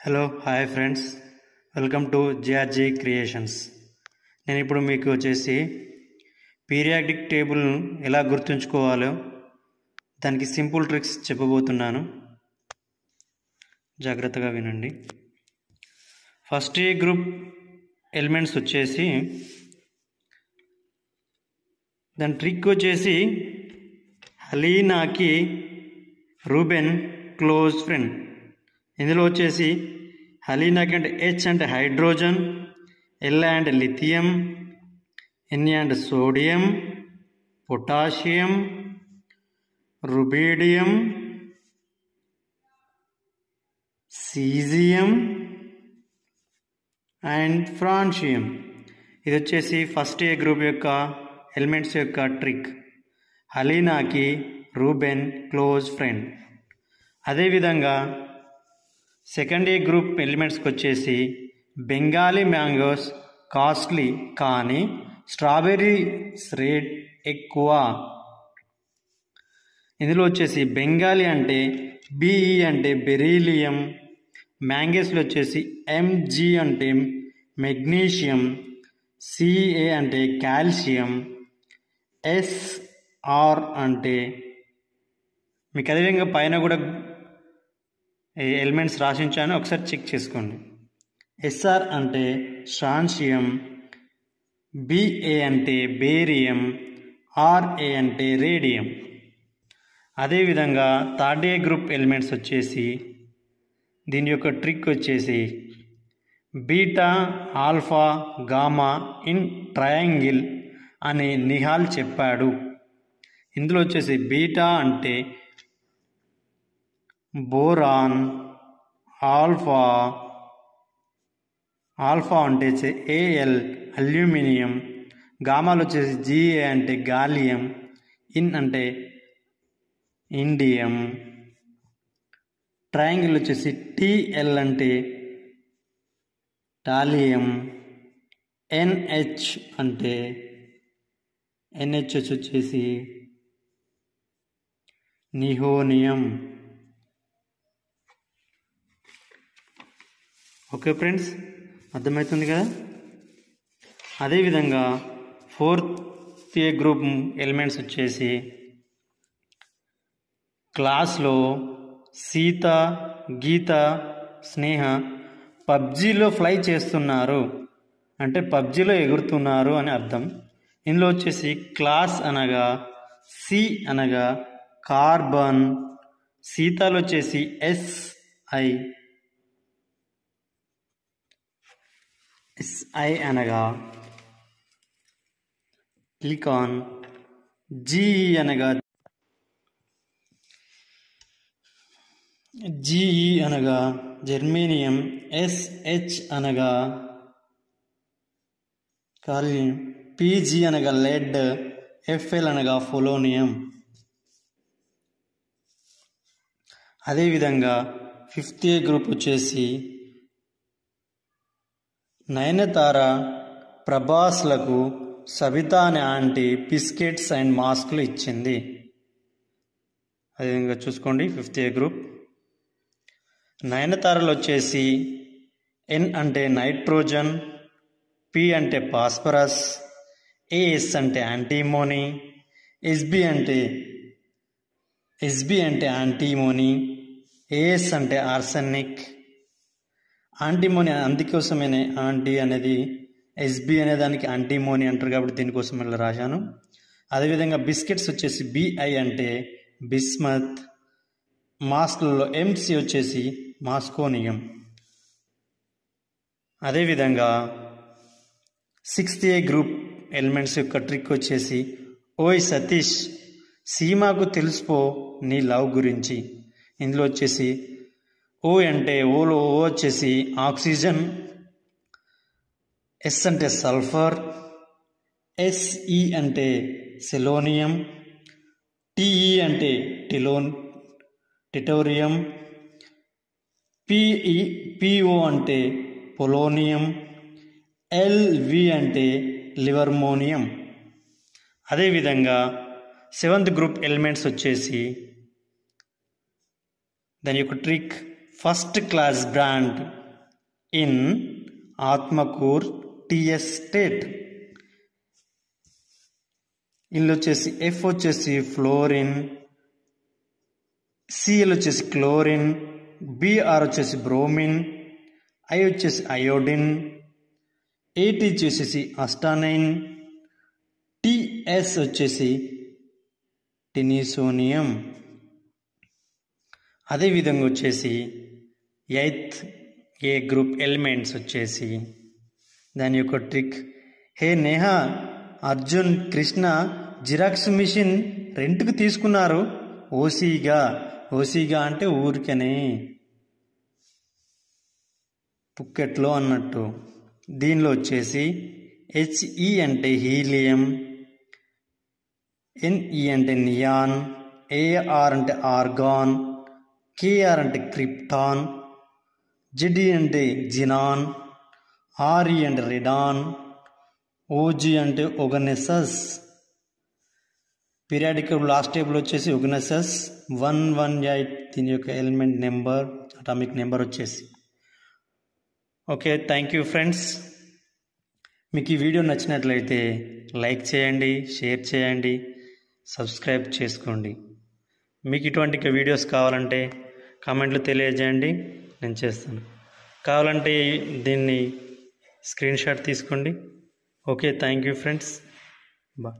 Hello hi friends, welcome to GRG creations. నేను ఇప్పుడు మీకు వచ్చేసి పీరియాడిక్ టేబుల్ను ఎలా గుర్తుంచుకోవాలో దానికి సింపుల్ ట్రిక్స్ చెప్పబోతున్నాను. జాగ్రత్తగా వినండి. ఫస్ట్ ఏ గ్రూప్ ఎలిమెంట్స్ వచ్చేసి దాని ట్రిక్ వచ్చేసి హలీనాకి రూబెన్ క్లోజ్ ఫ్రెండ్. ఇందులో వచ్చేసి హలీనాకి అంటే హెచ్ అంటే హైడ్రోజన్, ఎల్ అంటే లిథియం, ఎన్ అంటే sodium, potassium, rubidium, caesium and francium. ఇది వచ్చేసి ఫస్ట్ ఏ గ్రూప్ యొక్క ఎలిమెంట్స్ యొక్క ట్రిక్. హలీనాకి రూబెన్ క్లోజ్ ఫ్రెండ్. అదేవిధంగా సెకండ్ ఏ గ్రూప్ ఎలిమెంట్స్కి వచ్చేసి బెంగాలీ మ్యాంగోస్ కాస్ట్లీ కానీ స్ట్రాబెర్రీస్ రేట్ ఎక్కువ. ఇందులో వచ్చేసి బెంగాలీ అంటే బిఈ అంటే బెరీలియం, మ్యాంగోస్లో వచ్చేసి ఎంజీ అంటే మెగ్నీషియం, సిఏ అంటే కాల్షియం, ఎస్ఆర్ అంటే మీకు అదేవిధంగా పైన కూడా ఎలిమెంట్స్ రాసించాను, ఒకసారి చెక్ చేసుకోండి. ఎస్ఆర్ అంటే స్ట్రాన్షియం, బిఏ అంటే బేరియం, ఆర్ఏ అంటే రేడియం. అదేవిధంగా థర్డ్ ఏ గ్రూప్ ఎలిమెంట్స్ వచ్చేసి దీని యొక్క ట్రిక్ వచ్చేసి beta alpha gamma in triangle అని నిహాల్ చెప్పాడు. ఇందులో వచ్చేసి బీటా అంటే బోరాన్, ఆల్ఫా అంటే ఏఎల్ అల్యూమినియం, గామాలో వచ్చేసి జిఏ అంటే గాలియం, ఇన్ అంటే ఇండియం, ట్రయాంగిల్ వచ్చేసి టిఎల్ అంటే టాలియం, ఎన్హెచ్ అంటే ఎన్హెచ్హెచ్ వచ్చేసి నిహోనియం. ఓకే ఫ్రెండ్స్, అర్థమవుతుంది కదా. అదేవిధంగా ఫోర్త్ ఏ గ్రూప్ ఎలిమెంట్స్ వచ్చేసి క్లాస్లో సీత, గీత, స్నేహ పబ్జీలో ఫ్లై చేస్తున్నారు అంటే పబ్జీలో ఎగురుతున్నారు అని అర్థం. ఇందులో వచ్చేసి క్లాస్ అనగా సి అనగా కార్బన్, సీతలో వచ్చేసి ఎస్ఐ అనగా సిలికాన్, జిఈ అనగా జెర్మేనియం, ఎస్హెచ్ అనగా కాలియం, పిజి అనగా లెడ్, ఎఫ్ఎల్ అనగా పొలోనియం. అదేవిధంగా ఫిఫ్త్ ఏ గ్రూప్ వచ్చేసి నయనతార, ప్రభాస్లకు సబితా అనే ఆంటీ బిస్కెట్స్ అండ్ మాస్క్లు ఇచ్చింది. అదేవిధంగా చూసుకోండి. ఫిఫ్త్ ఏ గ్రూప్ నయనతారలు వచ్చేసి ఎన్ అంటే నైట్రోజన్, పి అంటే ఫాస్ఫరస్, ఏఎస్ అంటే యాంటీమోనీ, ఎస్బి అంటే యాంటీమోనీ, ఏఎస్ అంటే ఆర్సెనిక్. యాంటీమోనీ అందుకోసమే యాంటీ అనేది ఎస్బి అనే దానికి యాంటీమోనీ అంటారు కాబట్టి దీనికోసం ఇలా రాశాను. అదేవిధంగా బిస్కెట్స్ వచ్చేసి బిఐ అంటే బిస్మత్, మాస్క్లలో ఎంసి వచ్చేసి మాస్కోనియం. అదేవిధంగా సిక్స్త్ ఏ గ్రూప్ ఎలిమెంట్స్ యొక్క ట్రిక్ వచ్చేసి ఓయ్ సతీష్ సీమాకు తెలుసుకో నీ లవ్ గురించి. ఇందులో వచ్చేసి ఓ అంటే ఓలో ఓ వచ్చేసి ఆక్సిజన్, ఎస్ అంటే సల్ఫర్, ఎస్ఈ అంటే సెలోనియం, టిఈ అంటే టిటోరియం, పిఓ అంటే పొలోనియం, ఎల్వి అంటే లివర్మోనియం. అదేవిధంగా సెవెంత్ గ్రూప్ ఎలిమెంట్స్ వచ్చేసి దాని యొక్క trick first class brand in Atmakur tea estate. ఇల్లు వచ్చేసి ఎఫ్ వచ్చేసి ఫ్లోరిన్, సిఎల్ వచ్చేసి క్లోరిన్, బిఆర్ వచ్చేసి బ్రోమిన్, ఐ వచ్చేసి అయోడిన్, ఏటీ వచ్చేసి అస్టానైన్, టిఎస్ వచ్చేసి టెనిసోనియం. అదేవిధంగా వచ్చేసి ఎయిత్ ఏ గ్రూప్ ఎలిమెంట్స్ వచ్చేసి దాని యొక్క ట్రిక్. హే నేహా, అర్జున్, కృష్ణ జిరాక్స్ మిషన్ రెంట్కి తీసుకున్నారు. ఓసీగా అంటే ఊరికనే, పుక్కెట్లో అన్నట్టు. దీనిలో వచ్చేసి హెచ్ఈ అంటే హీలియం, ఎన్ఈ అంటే నియాన్, ఏఆర్ అంటే ఆర్గాన్, కేఆర్ అంటే క్రిప్టాన్, జెడ్ఈ అంటే జినాన్, ఆర్ఈ అంటే రెడాన్, ఓజీ అంటే ఒగనెసస్. పీరియాడిక్ లాస్ట్ టేబుల్ వచ్చేసి ఒగనెసస్ 118 దీని యొక్క ఎలిమెంట్ నెంబర్, అటామిక్ నెంబర్ వచ్చేసి. Okay, thank you friends. మీకు ఈ వీడియో నచ్చినట్లయితే లైక్ చేయండి, షేర్ చేయండి, సబ్స్క్రైబ్ చేసుకోండి. మీకు ఇటువంటి వీడియోస్ కావాలంటే కామెంట్లు తెలియజేయండి, నేను చేస్తాను. కావాలంటే దీన్ని స్క్రీన్ షాట్ తీసుకోండి. Okay, thank you friends. Bye.